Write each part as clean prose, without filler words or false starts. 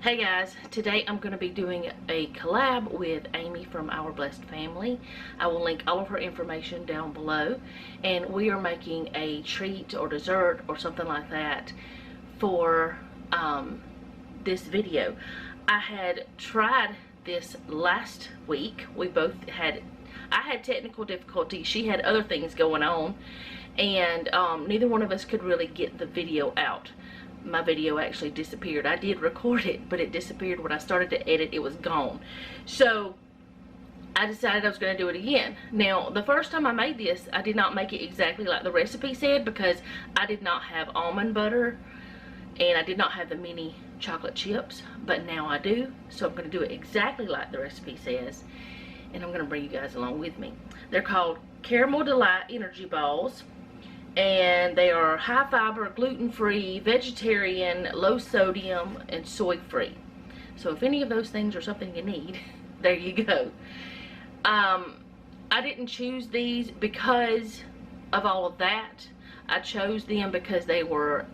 Hey guys, today I'm going to be doing a collab with Aimee from Our Blessed Family. I will link all of her information down below, and we are making a treat or dessert or something like that for this video. I had tried this last week. I had technical difficulties. She had other things going on, and neither one of us could really get the video out. My video actually disappeared. I did record it, but it disappeared. When I started to edit, it was gone. So I decided I was going to do it again. Now, the first time I made this, I did not make it exactly like the recipe said, because I did not have almond butter and I did not have the mini chocolate chips, but now I do. So I'm going to do it exactly like the recipe says, and I'm going to bring you guys along with me. They're called Caramel Delight Energy Balls, and they are high fiber, gluten-free, vegetarian, low sodium, and soy-free. So if any of those things are something you need, there you go. I didn't choose these because of all of that. I chose them because they were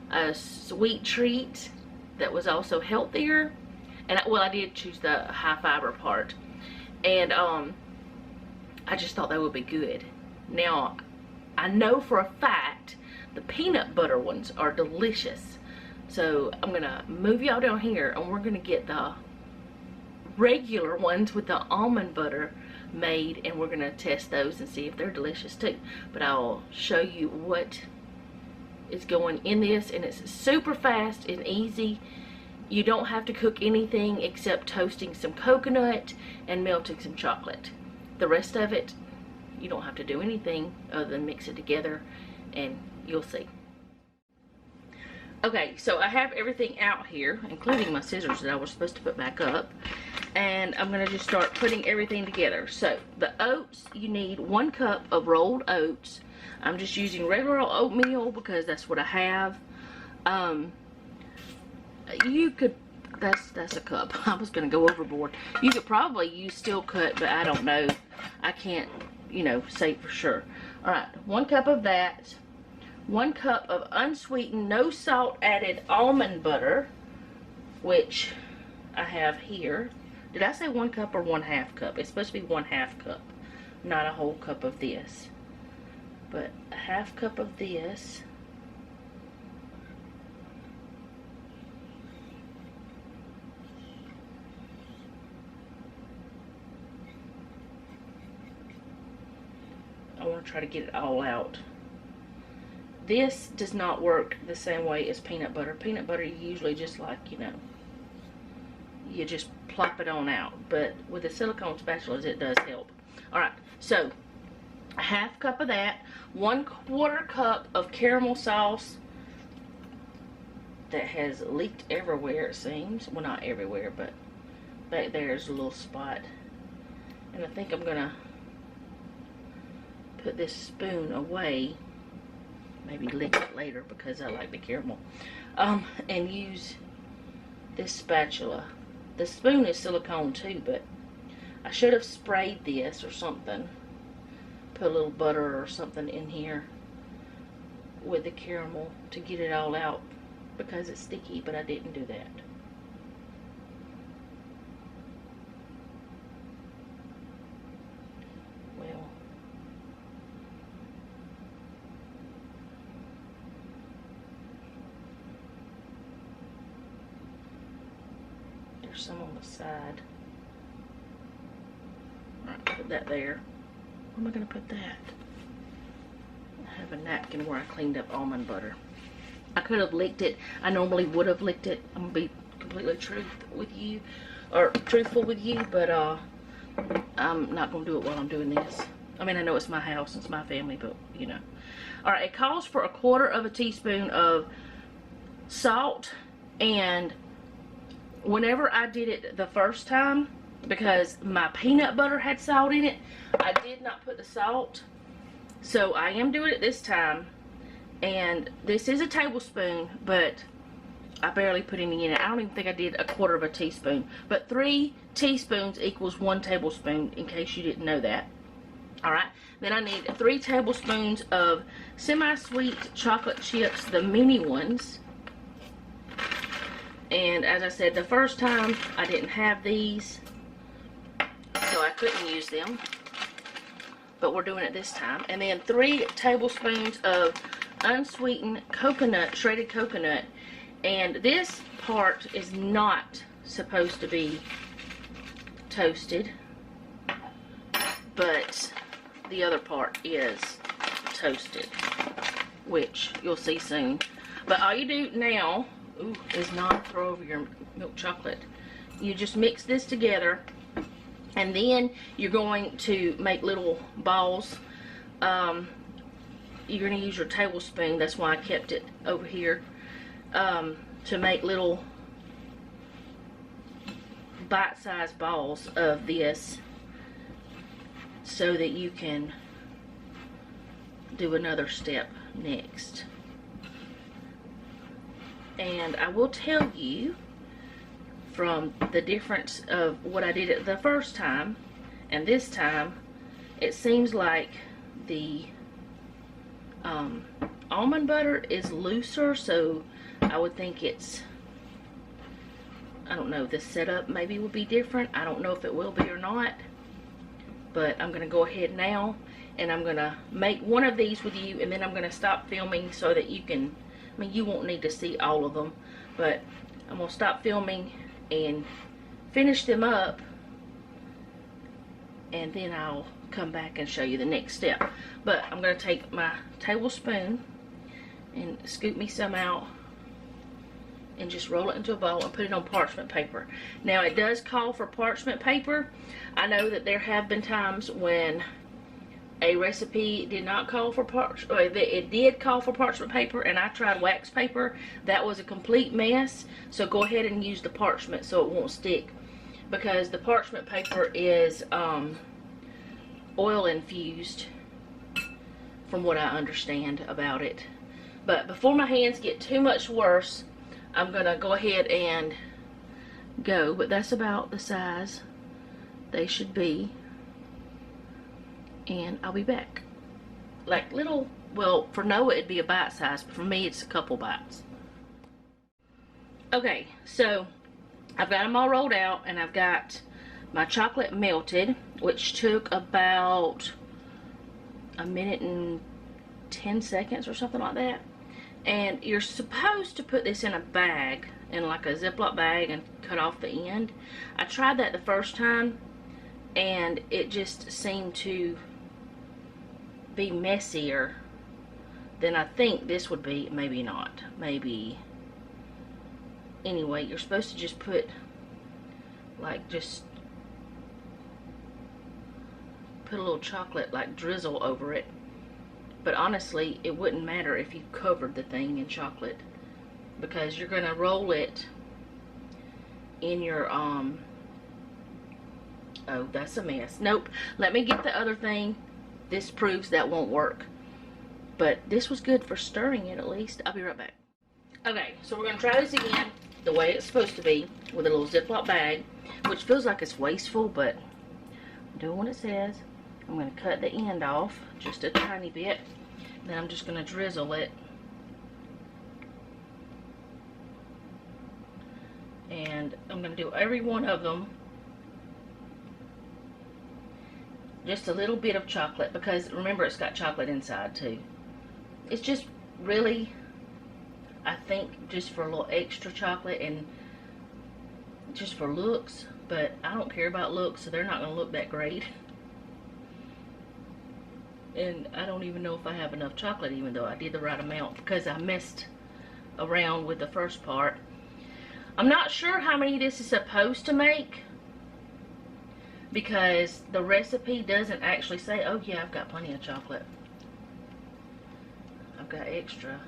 a sweet treat that was also healthier. And I did choose the high fiber part. And I just thought they would be good. Now, I know for a fact the peanut butter ones are delicious. So I'm going to move y'all down here, and we're going to get the regular ones with the almond butter made, and we're going to test those and see if they're delicious too. But I'll show you what is going in this, and it's super fast and easy. You don't have to cook anything except toasting some coconut and melting some chocolate. The rest of it, you don't have to do anything other than mix it together, and you'll see. Okay, so I have everything out here, including my scissors that I was supposed to put back up, and I'm going to just start putting everything together. So the oats, you need 1 cup of rolled oats. I'm just using regular oatmeal because that's what I have. You could, that's a cup. I was going to go overboard. You could probably use steel cut, but I don't know. I can't, you know, say for sure. Alright, 1 cup of that. 1 cup of unsweetened, no salt added almond butter, which I have here. Did I say 1 cup or 1/2 cup? It's supposed to be 1/2 cup, not a whole cup of this. But a 1/2 cup of this. I want to try to get it all out. This does not work the same way as peanut butter. Peanut butter, you usually just like, you know, you just plop it on out. But with the silicone spatulas, it does help. Alright, so a 1/2 cup of that. 1/4 cup of caramel sauce that has leaked everywhere, it seems. Well, not everywhere, but back there's a little spot. And I think I'm going to put this spoon away, maybe lick it later because I like the caramel, and use this spatula. The spoon is silicone too, but I should have sprayed this or something, put a little butter or something in here with the caramel to get it all out because it's sticky, but I didn't do that. There's some on the side. Alright, put that there. Where am I going to put that? I have a napkin where I cleaned up almond butter. I could have licked it. I normally would have licked it. I'm going to be completely truthful with you, but I'm not going to do it while I'm doing this. I mean, I know it's my house, it's my family, but you know. Alright, it calls for 1/4 teaspoon of salt, and whenever I did it the first time, because my peanut butter had salt in it, I did not put the salt. So I am doing it this time, and this is a tablespoon, but I barely put any in it. I don't even think I did 1/4 teaspoon, but 3 teaspoons equals 1 tablespoon, in case you didn't know that. Alright, then I need 3 tablespoons of semi-sweet chocolate chips, the mini ones. And as I said, the first time I didn't have these, so I couldn't use them. But we're doing it this time. And then 3 tablespoons of unsweetened coconut, shredded coconut. And this part is not supposed to be toasted, but the other part is toasted, which you'll see soon. But all you do now is not throw over your milk chocolate. You just mix this together, and then you're going to make little balls. You're going to use your tablespoon, that's why I kept it over here, to make little bite-sized balls of this so that you can do another step next. And I will tell you from the difference of what I did it the first time and this time, it seems like the almond butter is looser, so I would think it's, I don't know, the setup maybe will be different. I don't know if it will be or not, but I'm going to go ahead now and I'm going to make one of these with you, and then I'm going to stop filming so that you can, I mean, you won't need to see all of them, but I'm going to stop filming and finish them up, and then I'll come back and show you the next step. But I'm going to take my tablespoon and scoop me some out and just roll it into a bowl and put it on parchment paper. Now, it does call for parchment paper. I know that there have been times when a recipe did not call for it did call for parchment paper, and I tried wax paper. That was a complete mess. So go ahead and use the parchment so it won't stick, because the parchment paper is oil infused, from what I understand about it. But before my hands get too much worse, I'm gonna go ahead and go, but that's about the size they should be, and I'll be back. Like little, well, for Noah it'd be a bite size, but for me it's a couple bites. Okay, so I've got them all rolled out, and I've got my chocolate melted, which took about a minute and 10 seconds or something like that. And you're supposed to put this in a bag, in like a Ziploc bag, and cut off the end. I tried that the first time, and it just seemed to be messier than I think this would be. Maybe not. Maybe. Anyway, you're supposed to just put, like, just put a little chocolate, like, drizzle over it. But honestly, it wouldn't matter if you covered the thing in chocolate, because you're going to roll it in your, oh, that's a mess. Nope. Let me get the other thing. This proves that won't work. But this was good for stirring it, at least. I'll be right back. Okay, so we're going to try this again the way it's supposed to be, with a little Ziploc bag, which feels like it's wasteful, but I'm doing what it says. I'm going to cut the end off just a tiny bit. Then I'm just going to drizzle it. And I'm going to do every one of them just a little bit of chocolate, because remember, it's got chocolate inside too. It's just really, I think, just for a little extra chocolate and just for looks, but I don't care about looks, so they're not going to look that great. And I don't even know if I have enough chocolate, even though I did the right amount, because I messed around with the first part. I'm not sure how many this is supposed to make, because the recipe doesn't actually say, oh yeah, I've got plenty of chocolate. I've got extra.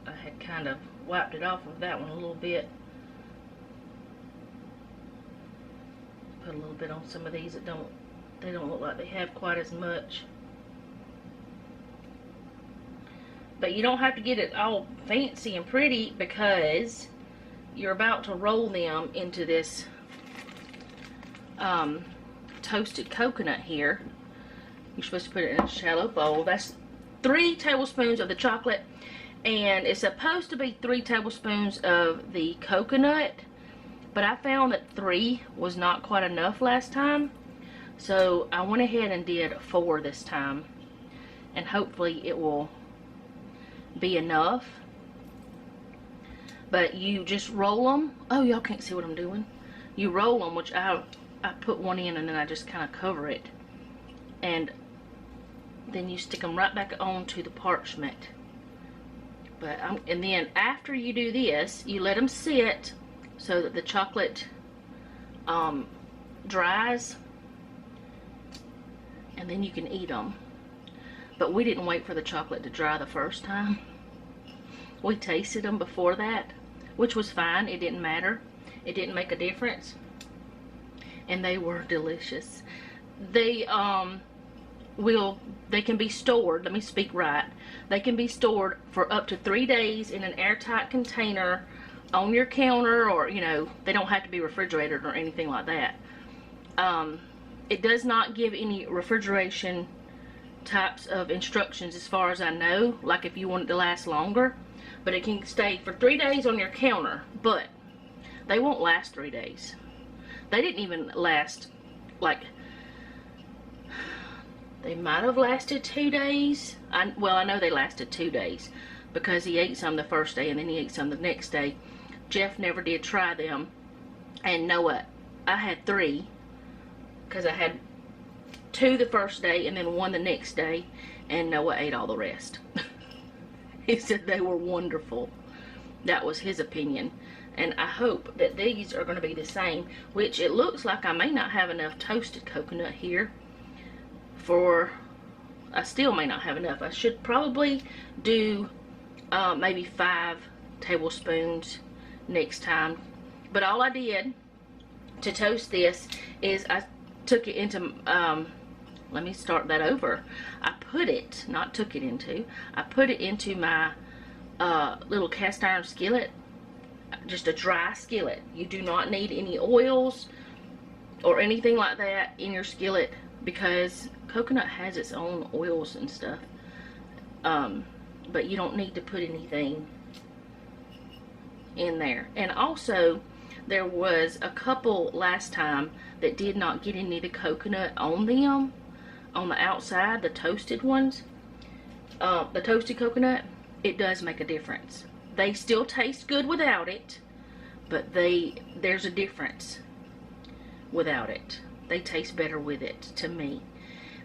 I had kind of wiped it off of that one a little bit. Put a little bit on some of these that they don't look like they have quite as much. But you don't have to get it all fancy and pretty, because you're about to roll them into this toasted coconut here. You're supposed to put it in a shallow bowl. That's 3 tablespoons of the chocolate And it's supposed to be 3 tablespoons of the coconut, but I found that 3 was not quite enough last time. So I went ahead and did 4 this time. And hopefully it will be enough. But you just roll them. Oh, y'all can't see what I'm doing. You roll them, which I put one in and then I just kind of cover it. And then you stick them right back onto the parchment. And then after you do this, you let them sit so that the chocolate dries. And then you can eat them. But we didn't wait for the chocolate to dry the first time. We tasted them before that, which was fine. It didn't matter. It didn't make a difference. And they were delicious. They can be stored, let me speak right. They can be stored for up to 3 days in an airtight container on your counter, or, you know, they don't have to be refrigerated or anything like that. It does not give any refrigeration types of instructions as far as I know, like if you want it to last longer. But it can stay for 3 days on your counter, but they won't last 3 days. They didn't even last, like, they might have lasted 2 days. Well, I know they lasted 2 days because he ate some the first day and then he ate some the next day. Jeff never did try them. And Noah, I had 3 because I had 2 the first day and then 1 the next day, and Noah ate all the rest. He said they were wonderful. That was his opinion. And I hope that these are going to be the same, which it looks like I may not have enough toasted coconut here. I still may not have enough. I should probably do maybe 5 tablespoons next time. But all I did to toast this is I took it into, let me start that over. I put it, not took it into, I put it into my little cast iron skillet, just a dry skillet. You do not need any oils or anything like that in your skillet because coconut has its own oils and stuff. But you don't need to put anything in there. And also, there was a couple last time that did not get any of the coconut on them, on the outside, the toasted ones, the toasted coconut. It does make a difference. They still taste good without it, but there's a difference without it. They taste better with it, to me.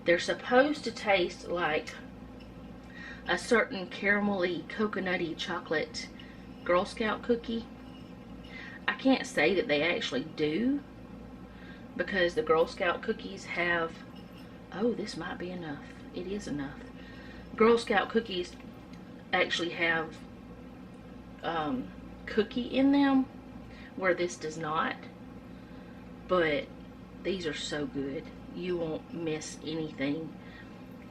They're supposed to taste like a certain caramelly, coconutty chocolate Girl Scout cookie. I can't say that they actually do, because the Girl Scout cookies have, oh, this might be enough. It is enough. Girl Scout cookies actually have cookie in them, where this does not. But these are so good. You won't miss anything.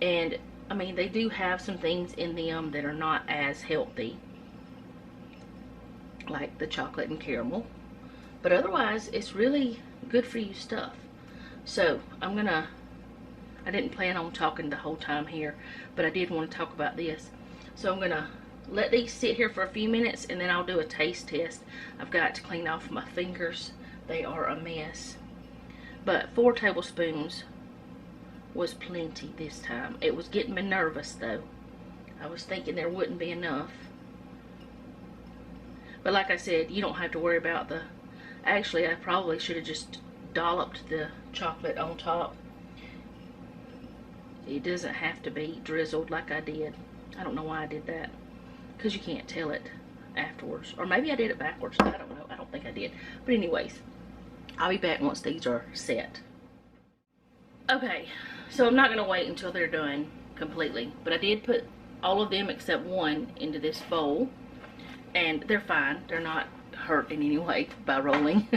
And, I mean, they do have some things in them that are not as healthy, like the chocolate and caramel. But otherwise, it's really good for you stuff. So, I didn't plan on talking the whole time here, but I did want to talk about this. So I'm gonna let these sit here for a few minutes and then I'll do a taste test. I've got to clean off my fingers. They are a mess. But 4 tablespoons was plenty this time. It was getting me nervous though. I was thinking there wouldn't be enough. But like I said, you don't have to worry about the, actually I probably should have just dolloped the chocolate on top. It doesn't have to be drizzled like I did. I don't know why I did that, because you can't tell it afterwards. Or maybe I did it backwards. I don't know. I don't think I did. But anyways, I'll be back once these are set. Okay, so I'm not going to wait until they're done completely. But I did put all of them except one into this bowl. And they're fine. They're not hurt in any way by rolling.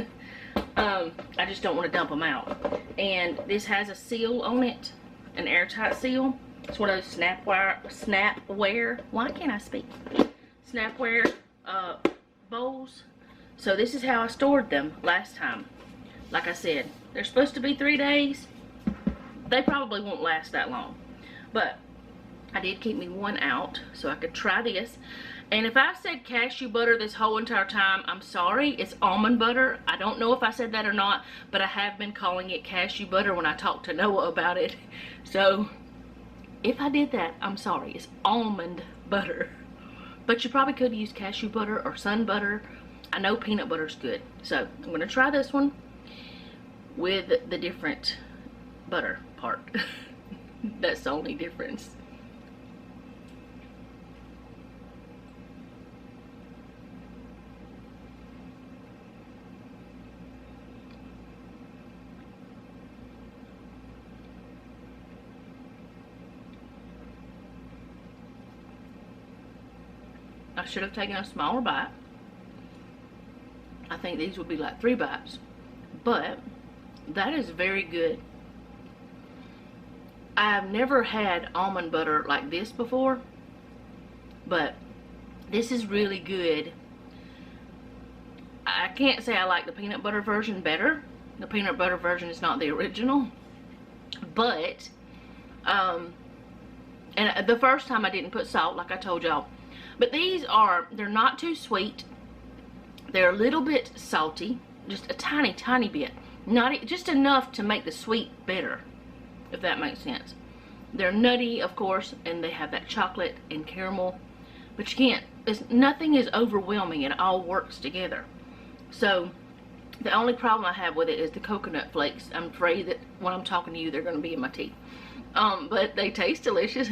I just don't want to dump them out. And this has a seal on it. An airtight seal. It's one of those snapware, why can't I speak? Snapware bowls. So this is how I stored them last time. Like I said, they're supposed to be 3 days. They probably won't last that long. But I did keep me one out so I could try this. And if I've said cashew butter this whole entire time, I'm sorry. It's almond butter. I don't know if I said that or not, but I have been calling it cashew butter when I talked to Noah about it. So if I did that, I'm sorry. It's almond butter. But you probably could use cashew butter or sun butter. I know peanut butter's good. So I'm going to try this one with the different butter part. That's the only difference. I should have taken a smaller bite. I think these would be like 3 bites. But that is very good. I've never had almond butter like this before, but this is really good. I can't say I like the peanut butter version better. The peanut butter version is not the original, but and the first time I didn't put salt like I told y'all, but these they're not too sweet. They're a little bit salty, just a tiny bit, not just enough to make the sweet better, if that makes sense. They're nutty, of course, and they have that chocolate and caramel, but you can't, nothing is overwhelming. It all works together. So the only problem I have with it is the coconut flakes. I'm afraid that when I'm talking to you, they're going to be in my teeth. But they taste delicious.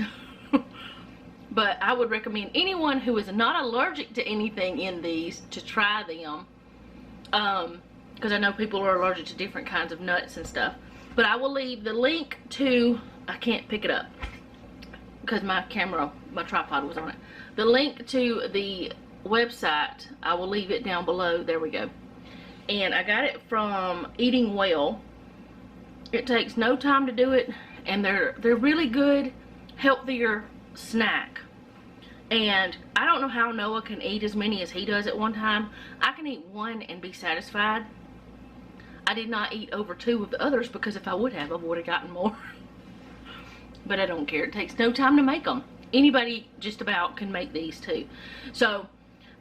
But I would recommend anyone who is not allergic to anything in these to try them. Because I know people are allergic to different kinds of nuts and stuff. But I will leave the link to, I can't pick it up because my tripod was on it. The link to the website, I will leave it down below. There we go. And I got it from Eating Well. It takes no time to do it, and they're really good, healthier snack. And I don't know how Noah can eat as many as he does at one time. I can eat one and be satisfied. I did not eat over 2 of the others because if I would have, I would have gotten more. But I don't care. It takes no time to make them. Anybody just about can make these too. So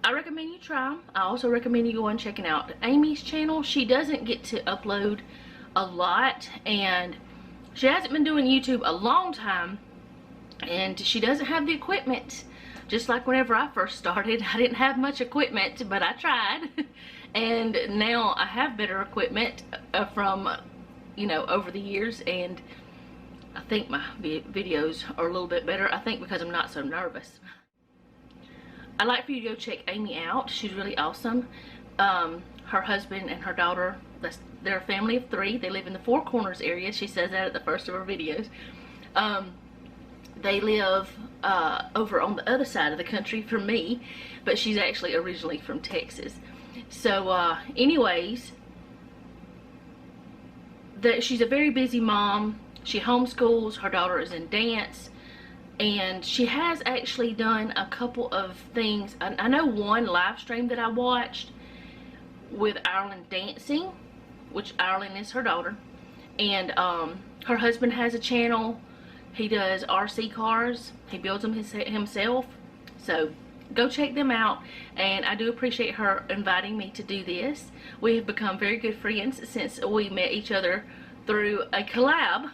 I recommend you try them. I also recommend you go and checking out Aimee's channel. She doesn't get to upload a lot, and she hasn't been doing YouTube a long time, and she doesn't have the equipment. Just like whenever I first started, I didn't have much equipment, but I tried. And now I have better equipment from, you know, over the years, and I think my videos are a little bit better. I think because I'm not so nervous. I'd like for you to go check Aimee out. She's really awesome. Her husband and her daughter, they're a family of 3. They live in the Four Corners area. She says that at the first of her videos. They live over on the other side of the country from me, but she's actually originally from Texas. So anyways, she's a very busy mom. She homeschools. Her daughter is in dance, and she has actually done a couple of things. I know one live stream that I watched with Ireland dancing, which Ireland is her daughter, and her husband has a channel. He does RC cars. He builds them himself. So go check them out. And I do appreciate her inviting me to do this. We have become very good friends since we met each other through a collab.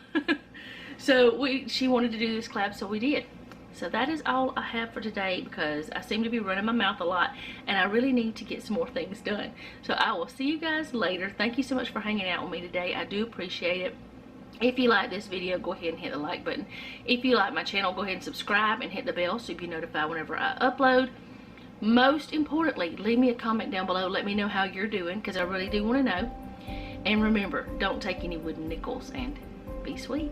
So she wanted to do this collab, so we did. So that is all I have for today, because I seem to be running my mouth a lot and I really need to get some more things done. So I will see you guys later. Thank you so much for hanging out with me today. I do appreciate it. If you like this video, go ahead and hit the like button. If you like my channel, go ahead and subscribe and hit the bell so you'll be notified whenever I upload. Most importantly, leave me a comment down below. Let me know how you're doing, because I really do want to know. And remember, don't take any wooden nickels, and be sweet.